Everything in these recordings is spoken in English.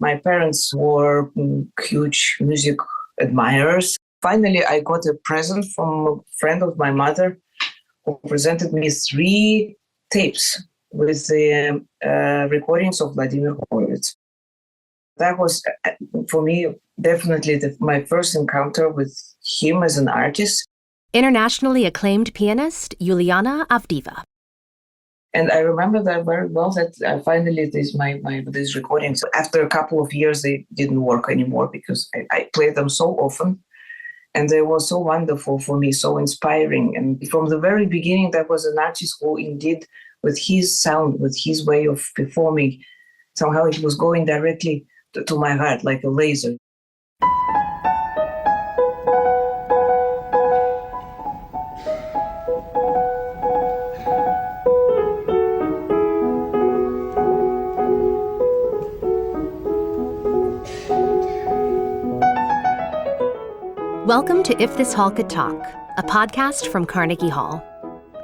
My parents were huge music admirers. Finally, I got a present from a friend of my mother who presented me 3 tapes with the recordings of Vladimir Horowitz. That was, for me, definitely my first encounter with him as an artist. Internationally acclaimed pianist Yuliana Avdiva. And I remember that very well, that finally these recordings, after a couple of years, they didn't work anymore because I played them so often. And they were so wonderful for me, so inspiring. And from the very beginning, that was an artist who indeed, with his sound, with his way of performing, somehow it was going directly to my heart like a laser. Welcome to If This Hall Could Talk, a podcast from Carnegie Hall.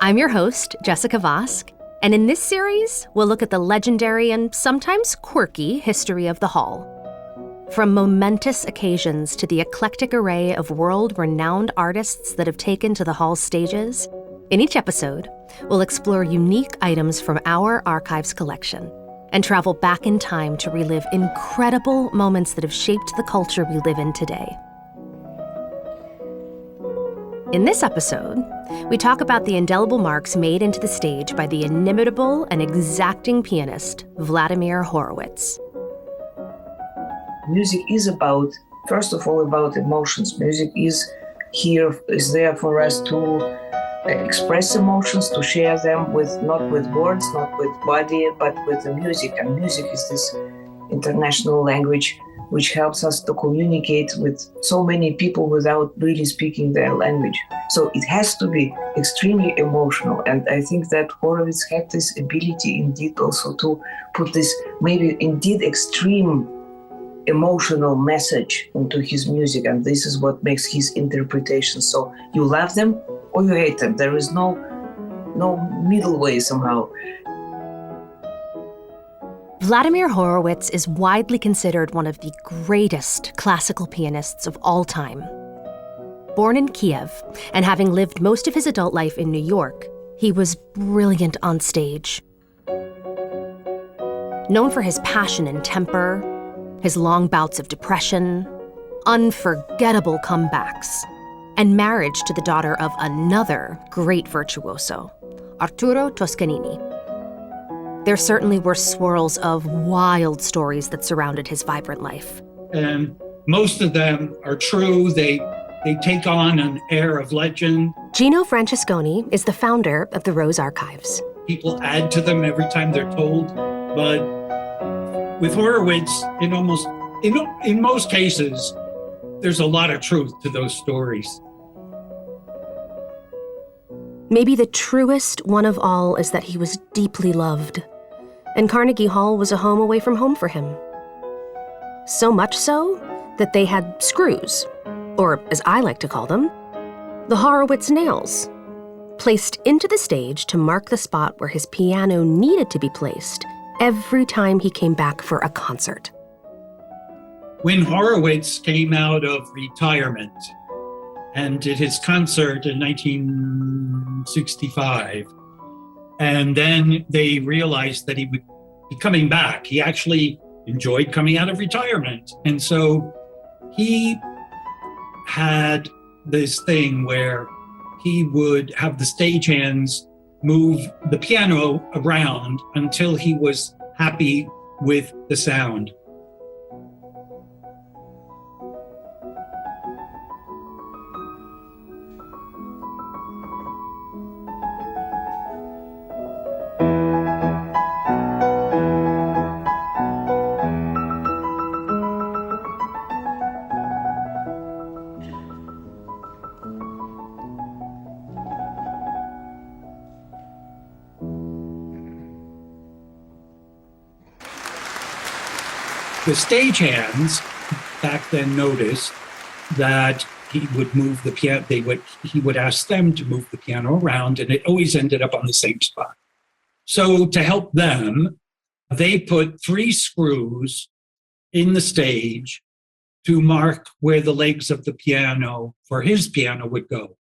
I'm your host, Jessica Vosk, and in this series, we'll look at the legendary and sometimes quirky history of the Hall. From momentous occasions to the eclectic array of world-renowned artists that have taken to the Hall's stages, in each episode, we'll explore unique items from our archives collection and travel back in time to relive incredible moments that have shaped the culture we live in today. In this episode, we talk about the indelible marks made into the stage by the inimitable and exacting pianist, Vladimir Horowitz. Music is first of all, about emotions. Music is there for us to express emotions, to share them not with words, not with body, but with the music. And music is this international language which helps us to communicate with so many people without really speaking their language. So it has to be extremely emotional. And I think that Horowitz had this ability indeed also to put this maybe indeed extreme emotional message into his music. And this is what makes his interpretation. So you love them or you hate them. There is no middle way somehow. Vladimir Horowitz is widely considered one of the greatest classical pianists of all time. Born in Kiev and having lived most of his adult life in New York, he was brilliant on stage. Known for his passion and temper, his long bouts of depression, unforgettable comebacks, and marriage to the daughter of another great virtuoso, Arturo Toscanini. There certainly were swirls of wild stories that surrounded his vibrant life. And most of them are true. They take on an air of legend. Gino Francesconi is the founder of the Rose Archives. People add to them every time they're told. But with Horowitz, in most cases, there's a lot of truth to those stories. Maybe the truest one of all is that he was deeply loved, and Carnegie Hall was a home away from home for him. So much so that they had screws, or as I like to call them, the Horowitz nails, placed into the stage to mark the spot where his piano needed to be placed every time he came back for a concert. When Horowitz came out of retirement and did his concert in 1965. And then they realized that he would be coming back. He actually enjoyed coming out of retirement. And so he had this thing where he would have the stagehands move the piano around until he was happy with the sound. The stagehands back then noticed that he would move the piano. He would ask them to move the piano around, and it always ended up on the same spot. So to help them, they put 3 screws in the stage to mark where the legs of the piano for his piano would go.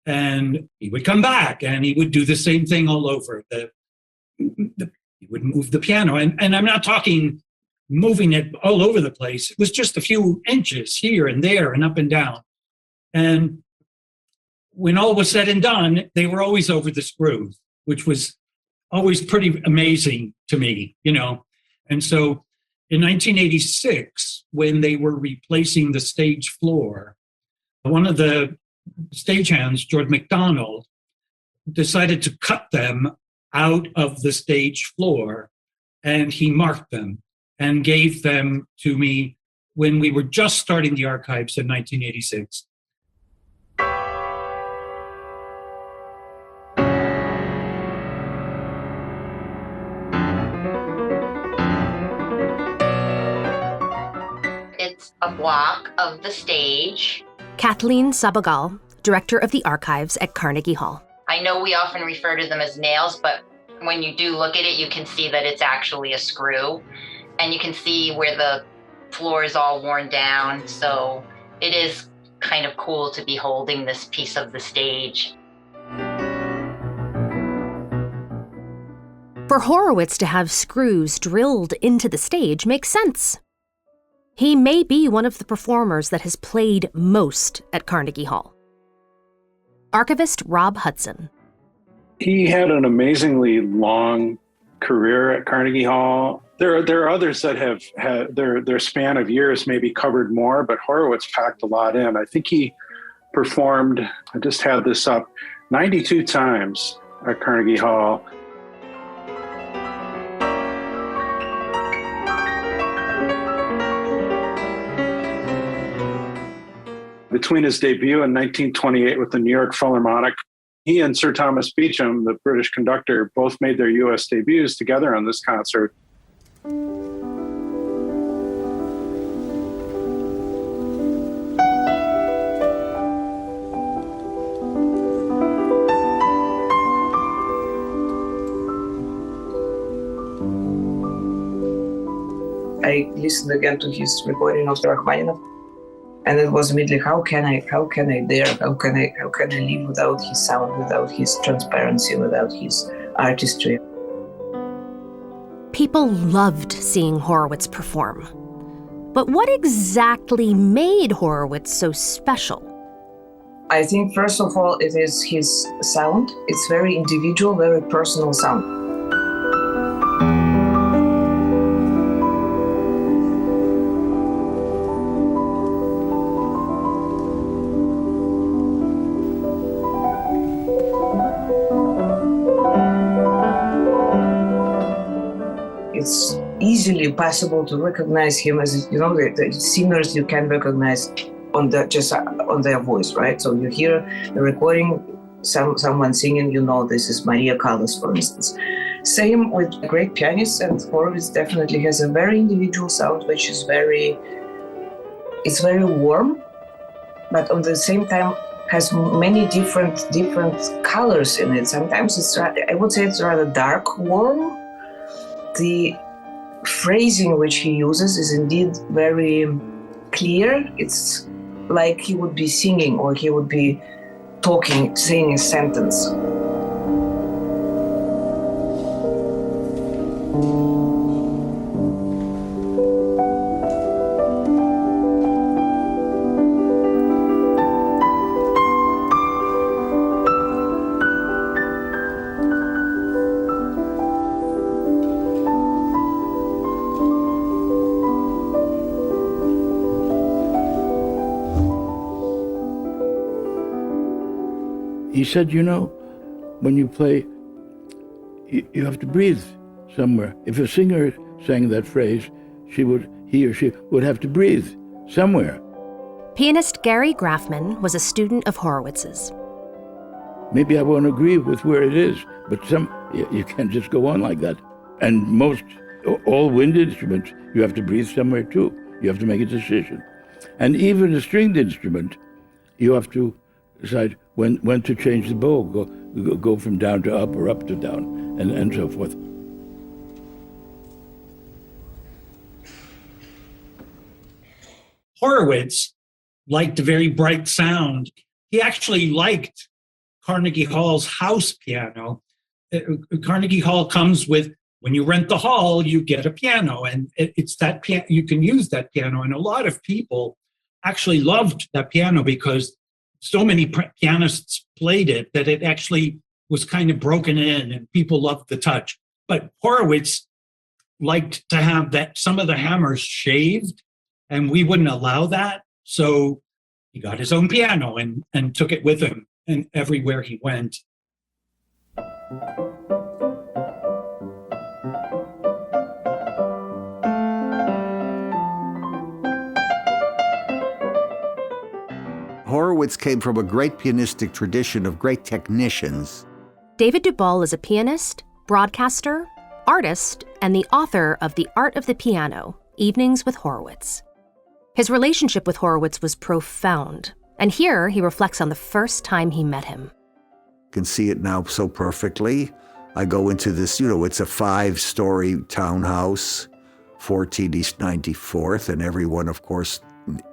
And he would come back and he would do the same thing all over. He would move the piano. And I'm not talking moving it all over the place. It was just a few inches here and there and up and down. And when all was said and done, they were always over the screws, which was always pretty amazing to me, you know. And so in 1986, when they were replacing the stage floor, one of the stagehands, George MacDonald, decided to cut them out of the stage floor, and he marked them and gave them to me when we were just starting the archives in 1986. It's a block of the stage. Kathleen Sabagal, director of the archives at Carnegie Hall. I know we often refer to them as nails, but when you do look at it, you can see that it's actually a screw. And you can see where the floor is all worn down. So it is kind of cool to be holding this piece of the stage. For Horowitz to have screws drilled into the stage makes sense. He may be one of the performers that has played most at Carnegie Hall. Archivist Rob Hudson. He had an amazingly long career at Carnegie Hall. There are others that have had their span of years maybe covered more, but Horowitz packed a lot in. I think he performed, I just had this up, 92 times at Carnegie Hall. Between his debut in 1928 with the New York Philharmonic, he and Sir Thomas Beecham, the British conductor, both made their U.S. debuts together on this concert. I listened again to his recording of Rachmaninoff, and it was immediately, how can I live without his sound, without his transparency, without his artistry? People loved seeing Horowitz perform. But what exactly made Horowitz so special? I think, first of all, it is his sound. It's very individual, very personal sound. It's easily possible to recognize him as, you know, the singers you can recognize on their voice, right? So you hear the recording, someone singing, you know, this is Maria Callas, for instance. Same with great pianists, and Horowitz definitely has a very individual sound, which is very warm, but at the same time has many different colors in it. Sometimes I would say it's rather dark warm. The phrasing which he uses is indeed very clear. It's like he would be singing, or he would be talking, saying a sentence. He said, you know, when you play, you have to breathe somewhere. If a singer sang that phrase, he or she would have to breathe somewhere. Pianist Gary Grafman was a student of Horowitz's. Maybe I won't agree with where it is, but you can't just go on like that. And all wind instruments, you have to breathe somewhere too. You have to make a decision. And even a stringed instrument, you have to decide when to change the bow, go from down to up or up to down, and so forth. Horowitz liked a very bright sound. He actually liked Carnegie Hall's house piano. Carnegie Hall comes with, when you rent the hall, you get a piano, and it's that piano, you can use that piano. And a lot of people actually loved that piano because so many pianists played it that it actually was kind of broken in and people loved the touch. But Horowitz liked to have that some of the hammers shaved, and we wouldn't allow that. So he got his own piano and took it with him and everywhere he went. Horowitz came from a great pianistic tradition of great technicians. David Dubal is a pianist, broadcaster, artist, and the author of The Art of the Piano, Evenings with Horowitz. His relationship with Horowitz was profound, and here he reflects on the first time he met him. You can see it now so perfectly. I go into this, it's a 5-story townhouse, 14 East 94th, and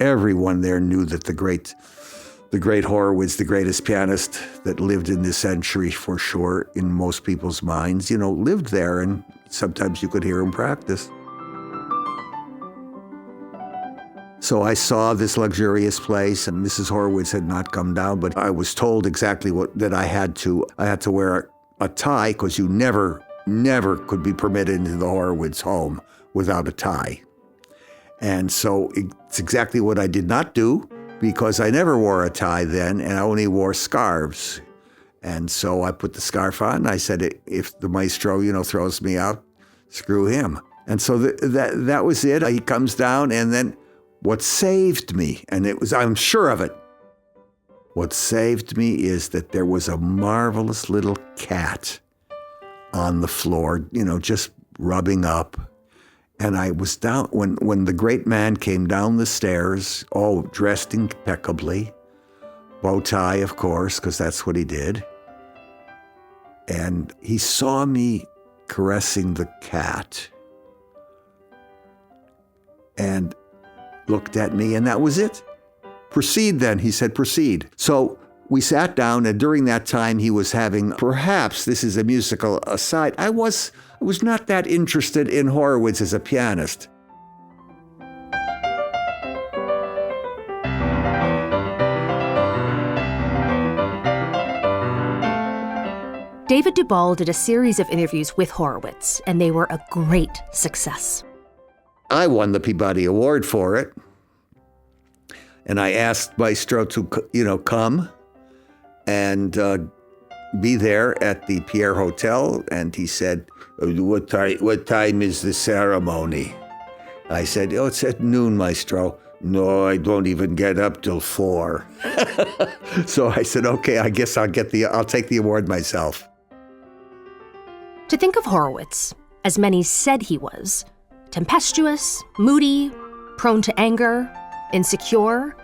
everyone there knew that the great Horowitz, the greatest pianist that lived in this century for sure, in most people's minds, lived there, and sometimes you could hear him practice. So I saw this luxurious place, and Mrs. Horowitz had not come down, but I was told exactly that I had to wear a tie, because you never could be permitted into the Horowitz home without a tie. And so it's exactly what I did not do, because I never wore a tie then, and I only wore scarves. And so I put the scarf on, and I said, if the maestro, throws me out, screw him. And so that was it. He comes down, and then what saved me, and I'm sure of it, what saved me is that there was a marvelous little cat on the floor, just rubbing up. And I was down, when the great man came down the stairs, all dressed impeccably, bow tie, of course, because that's what he did. And he saw me caressing the cat and looked at me, and that was it. Proceed then, he said, proceed. So we sat down, and during that time he was having, perhaps this is a musical aside, I was not that interested in Horowitz as a pianist. David Dubal did a series of interviews with Horowitz, and they were a great success. I won the Peabody Award for it, and I asked Maestro to, come and be there at the Pierre Hotel, and he said, what time is the ceremony? I said, it's at noon, Maestro. No, I don't even get up till 4. So I said, okay, I guess I'll take the award myself. To think of Horowitz, as many said he was, tempestuous, moody, prone to anger, insecure,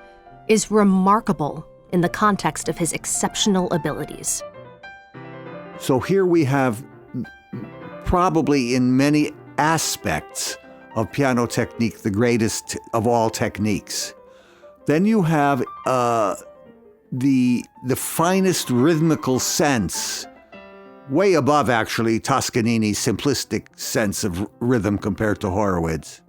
is remarkable in the context of his exceptional abilities. So here we have, probably in many aspects of piano technique, the greatest of all techniques. Then you have the finest rhythmical sense, way above actually Toscanini's simplistic sense of rhythm compared to Horowitz.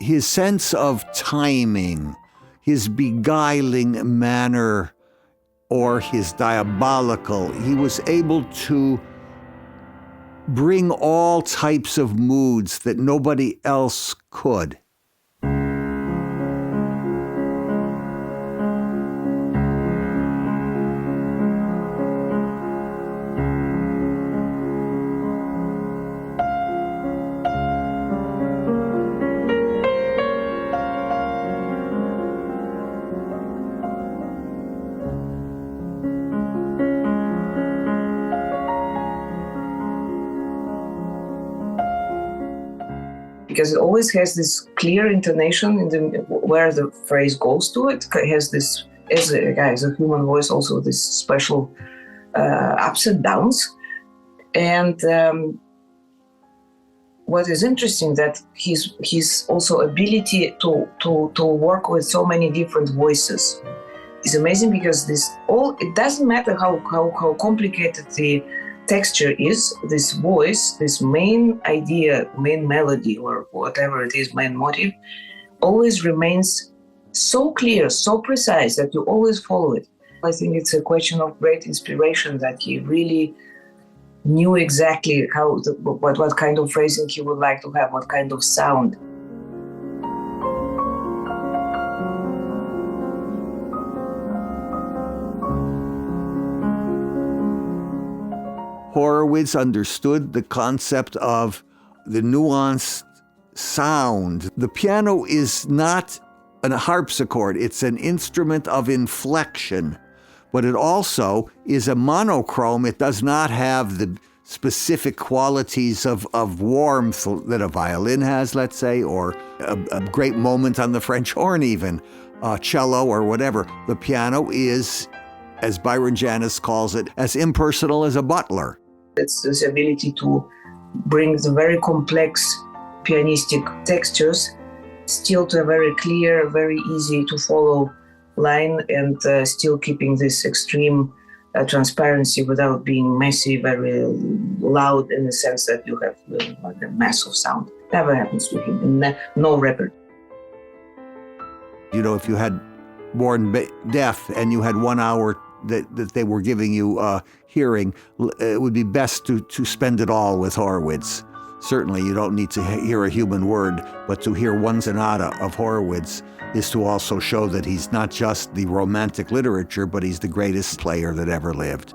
His sense of timing, his beguiling manner, or his diabolical, he was able to bring all types of moods that nobody else could. Because it always has this clear intonation where the phrase goes to. It has this, as a human voice, also this special ups and downs. And what is interesting that his also ability to work with so many different voices is amazing, because it doesn't matter how complicated the texture is, this voice, this main idea, main melody, or whatever it is, main motive, always remains so clear, so precise that you always follow it. I think it's a question of great inspiration that he really knew exactly what kind of phrasing he would like to have, what kind of sound. Horowitz understood the concept of the nuanced sound. The piano is not a harpsichord, it's an instrument of inflection, but it also is a monochrome. It does not have the specific qualities of warmth that a violin has, let's say, or a great moment on the French horn even, cello or whatever. The piano is, as Byron Janis calls it, as impersonal as a butler. It's this ability to bring the very complex pianistic textures still to a very clear, very easy to follow line, and still keeping this extreme transparency without being messy, very loud in the sense that you have like a mass of sound. Never happens to him, no record. You know, if you had born deaf and you had 1 hour that they were giving you hearing, it would be best to spend it all with Horowitz. Certainly, you don't need to hear a human word, but to hear one sonata of Horowitz is to also show that he's not just the romantic literature, but he's the greatest player that ever lived.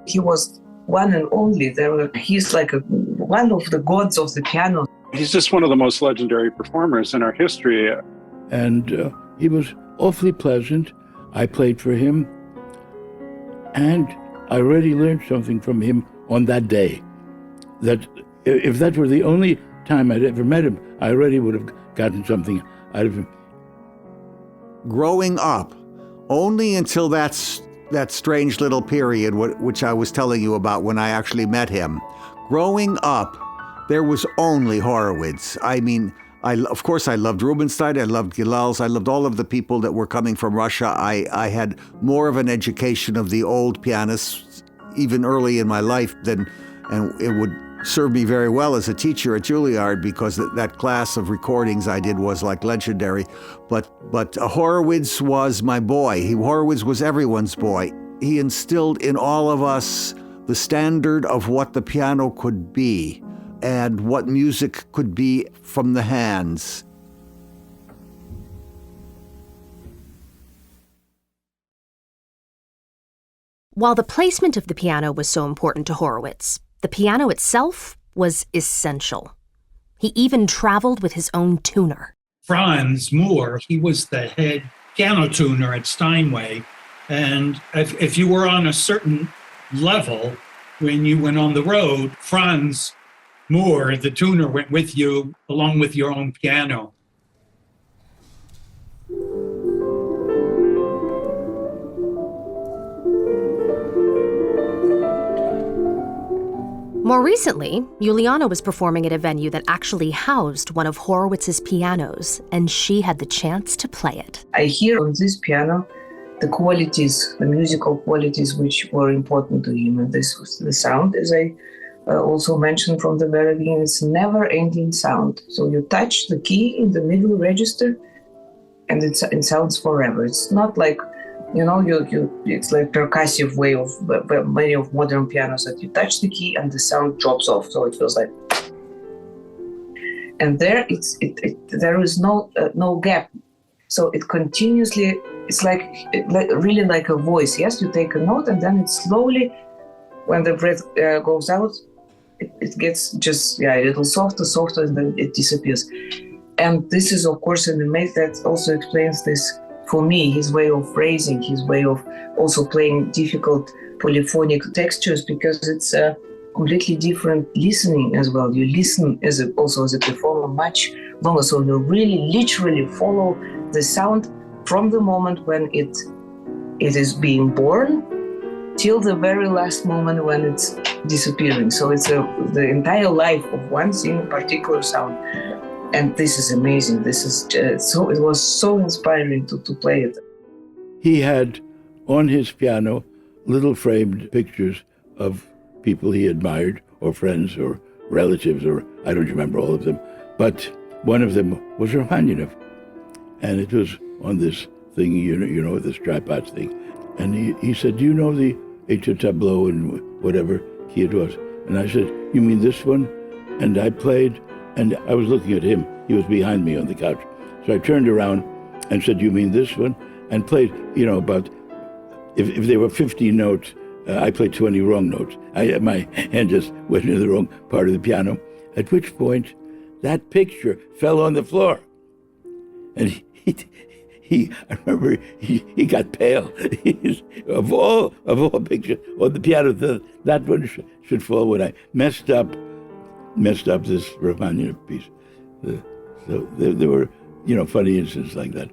He was one and only. He's like one of the gods of the piano. He's just one of the most legendary performers in our history. And he was awfully pleasant. I played for him, and I already learned something from him on that day. That if that were the only time I'd ever met him, I already would have gotten something out of him. Growing up, only until that strange little period, which I was telling you about when I actually met him. Growing up, there was only Horowitz. I mean, of course I loved Rubinstein, I loved Gilels, I loved all of the people that were coming from Russia. I had more of an education of the old pianists, even early in my life, and it would serve me very well as a teacher at Juilliard, because that class of recordings I did was like legendary. But Horowitz was my boy. Horowitz was everyone's boy. He instilled in all of us the standard of what the piano could be and what music could be from the hands. While the placement of the piano was so important to Horowitz, the piano itself was essential. He even traveled with his own tuner. Franz Moore, he was the head piano tuner at Steinway. And if you were on a certain level, when you went on the road, Franz Moore, the tuner, went with you along with your own piano. More recently, Juliana was performing at a venue that actually housed one of Horowitz's pianos, and she had the chance to play it. I hear on this piano the qualities, the musical qualities which were important to him, and this was the sound, as I also mentioned from the very beginning. It's never-ending sound. So you touch the key in the middle register, and it sounds forever. It's not like, it's like percussive way of many of modern pianos, that you touch the key and the sound drops off, so it feels like. And there, there is no gap, so it continuously. It's really like a voice. Yes, you take a note, and then it slowly, when the breath goes out, it gets just a little softer, and then it disappears. And this is, of course, an image that also explains this for me, his way of phrasing, his way of also playing difficult polyphonic textures, because it's a completely different listening as well. You listen also as a performer much longer, so you really literally follow the sound from the moment when it is being born till the very last moment when it's disappearing. So it's the entire life of one particular sound. And this is amazing. This is so. It was so inspiring to play it. He had on his piano little framed pictures of people he admired, or friends, or relatives, or I don't remember all of them. But one of them was Rachmaninoff, and it was on this thing, you know, this tripod thing. And he said, "Do you know the Etude Tableau and whatever key it was?" And I said, "You mean this one?" And I played. And I was looking at him. He was behind me on the couch. So I turned around and said, "You mean this one?" And played, about, if there were 50 notes, I played 20 wrong notes. My hand just went into the wrong part of the piano, at which point that picture fell on the floor. And I remember he got pale. of all pictures on the piano, that one should fall when I messed up this Rachmaninoff piece. So there were, funny incidents like that.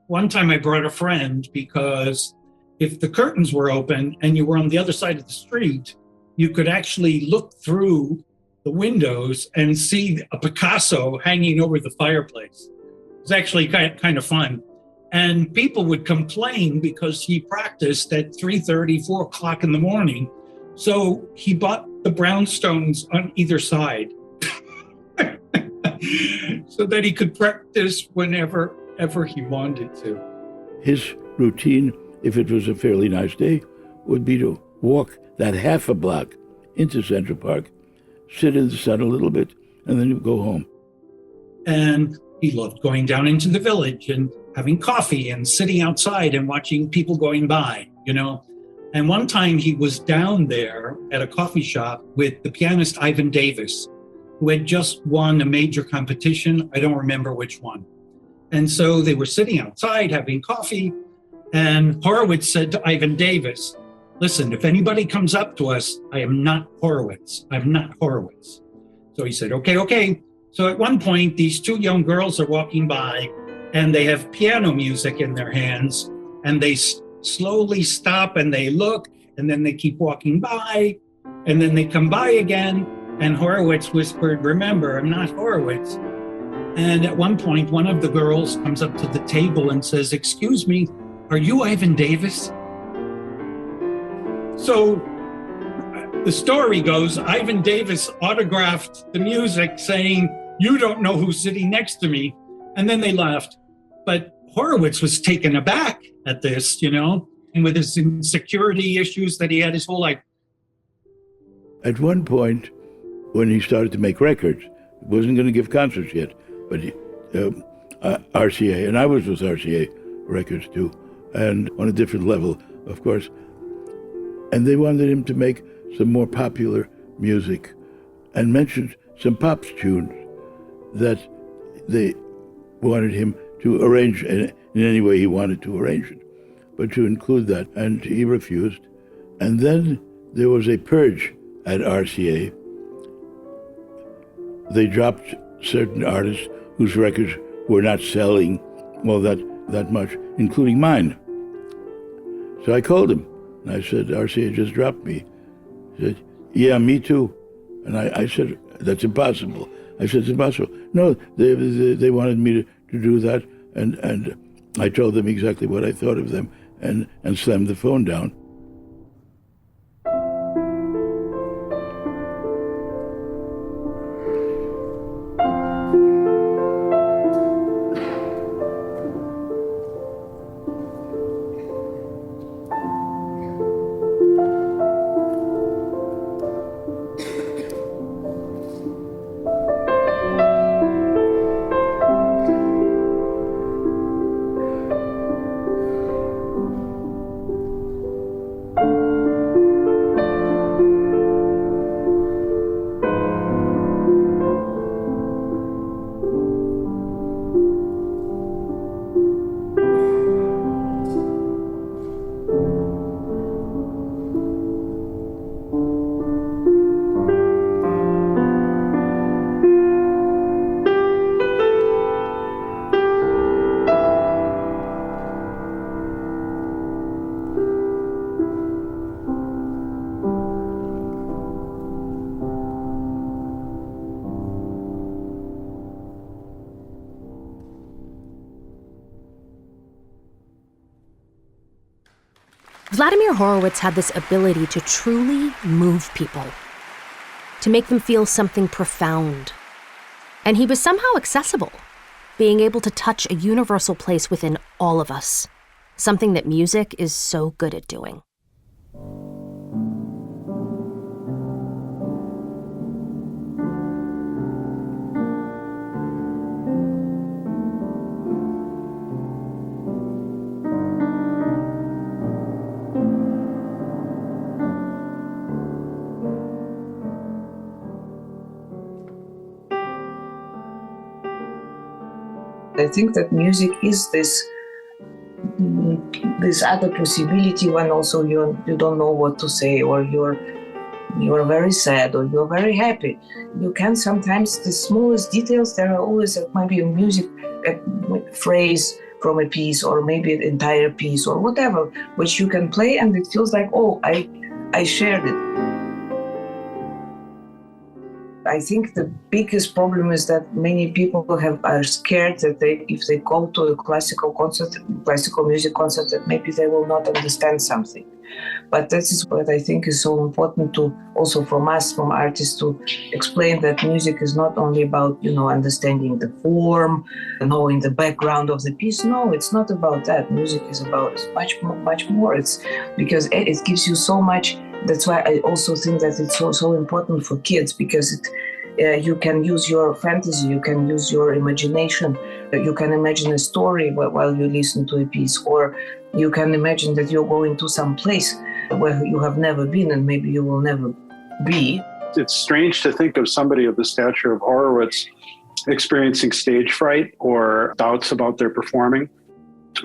One time I brought a friend because if the curtains were open and you were on the other side of the street, you could actually look through the windows and see a Picasso hanging over the fireplace. It was actually kind of fun. And people would complain because he practiced at 3:30, 4 o'clock in the morning. So he bought the brownstones on either side so that he could practice whenever he wanted to. His routine, if it was a fairly nice day, would be to walk that half a block into Central Park, sit in the sun a little bit, and then go home. And he loved going down into the village and having coffee and sitting outside and watching people going by, And one time he was down there at a coffee shop with the pianist Ivan Davis, who had just won a major competition. I don't remember which one. And so they were sitting outside having coffee, and Horowitz said to Ivan Davis, "Listen, if anybody comes up to us, I am not Horowitz. I'm not Horowitz." So he said, okay. So at one point, these two young girls are walking by, and they have piano music in their hands, and they slowly stop and they look, and then they keep walking by, and then they come by again, and Horowitz whispered, "Remember, I'm not Horowitz." And at one point, one of the girls comes up to the table and says, "Excuse me, are you Ivan Davis?" So the story goes, Ivan Davis autographed the music saying, "You don't know who's sitting next to me." And then they laughed. But Horowitz was taken aback at this, and with his insecurity issues that he had his whole life. At one point, when he started to make records, he wasn't going to give concerts yet, but RCA, and I was with RCA Records too, and on a different level, of course. And they wanted him to make some more popular music and mentioned some pop tunes that they wanted him to arrange in any way he wanted to arrange it, but to include that, and he refused. And then there was a purge at RCA. They dropped certain artists whose records were not selling all that much, including mine. So I called him, and I said, "RCA just dropped me." He said, "Yeah, me too." And I said, "That's impossible." I said, "It's impossible." No, they wanted me to do that, and I told them exactly what I thought of them, and slammed the phone down. Vladimir Horowitz had this ability to truly move people, to make them feel something profound. And he was somehow accessible, being able to touch a universal place within all of us, something that music is so good at doing. I think that music is this other possibility when also you don't know what to say, or you're very sad, or you're very happy. You can sometimes, the smallest details, there are always maybe in music a phrase from a piece, or maybe an entire piece, or whatever, which you can play and it feels like, oh, I shared it. I think the biggest problem is that many people are scared that if they go to a classical music concert, that maybe they will not understand something. But that is what I think is so important to also from us, from artists, to explain that music is not only about, understanding the form, knowing the background of the piece. No, it's not about that. Music is about much more. It's because it gives you so much. That's why I also think that it's so important for kids, because you can use your fantasy, you can use your imagination, you can imagine a story while you listen to a piece, or you can imagine that you're going to some place where you have never been and maybe you will never be. It's strange to think of somebody of the stature of Horowitz experiencing stage fright or doubts about their performing.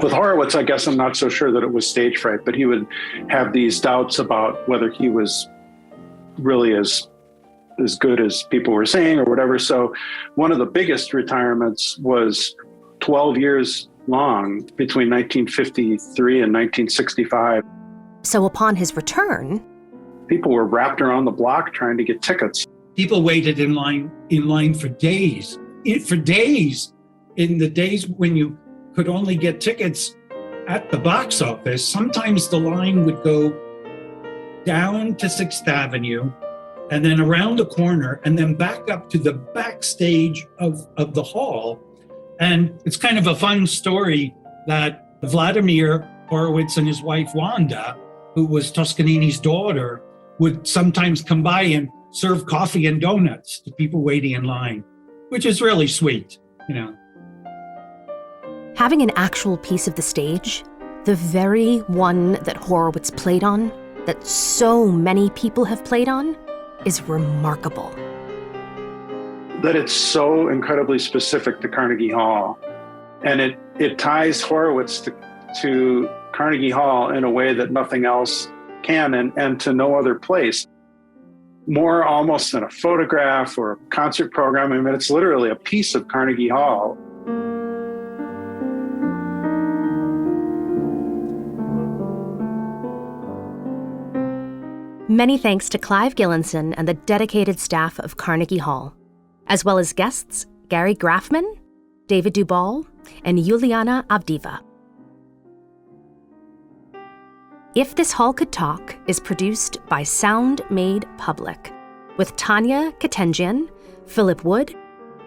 With Horowitz, I guess I'm not so sure that it was stage fright, but he would have these doubts about whether he was really as good as people were saying or whatever. So one of the biggest retirements was 12 years long, between 1953 and 1965. So upon his return, people were wrapped around the block trying to get tickets. People waited in line for days. In the days when you could only get tickets at the box office, sometimes the line would go down to 6th Avenue and then around the corner and then back up to the backstage of the hall. And it's kind of a fun story that Vladimir Horowitz and his wife Wanda, who was Toscanini's daughter, would sometimes come by and serve coffee and donuts to people waiting in line, which is really sweet, Having an actual piece of the stage, the very one that Horowitz played on, that so many people have played on, is remarkable. That it's so incredibly specific to Carnegie Hall. And it ties Horowitz to Carnegie Hall in a way that nothing else can, and to no other place. More almost than a photograph or a concert program. I mean, it's literally a piece of Carnegie Hall. Many thanks to Clive Gillinson and the dedicated staff of Carnegie Hall, as well as guests Gary Grafman, David Dubal, and Yuliana Avdiva. If This Hall Could Talk is produced by Sound Made Public, with Tanya Katenjian, Philip Wood,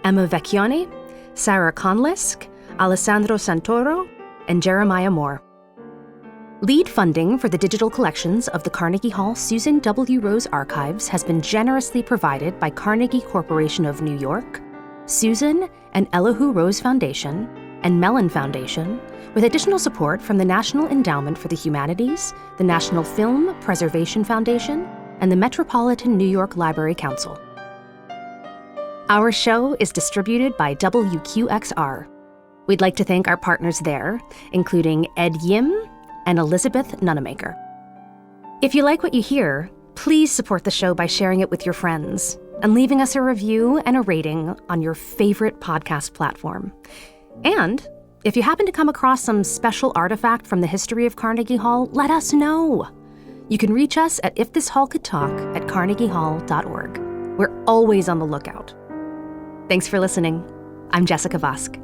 Emma Vecchione, Sarah Conlisk, Alessandro Santoro, and Jeremiah Moore. Lead funding for the digital collections of the Carnegie Hall Susan W. Rose Archives has been generously provided by Carnegie Corporation of New York, Susan and Elihu Rose Foundation, and Mellon Foundation, with additional support from the National Endowment for the Humanities, the National Film Preservation Foundation, and the Metropolitan New York Library Council. Our show is distributed by WQXR. We'd like to thank our partners there, including Ed Yim and Elizabeth Nunemaker. If you like what you hear, please support the show by sharing it with your friends and leaving us a review and a rating on your favorite podcast platform. And if you happen to come across some special artifact from the history of Carnegie Hall, let us know. You can reach us at ifthisHallCouldTalk@carnegiehall.org. We're always on the lookout. Thanks for listening. I'm Jessica Vosk.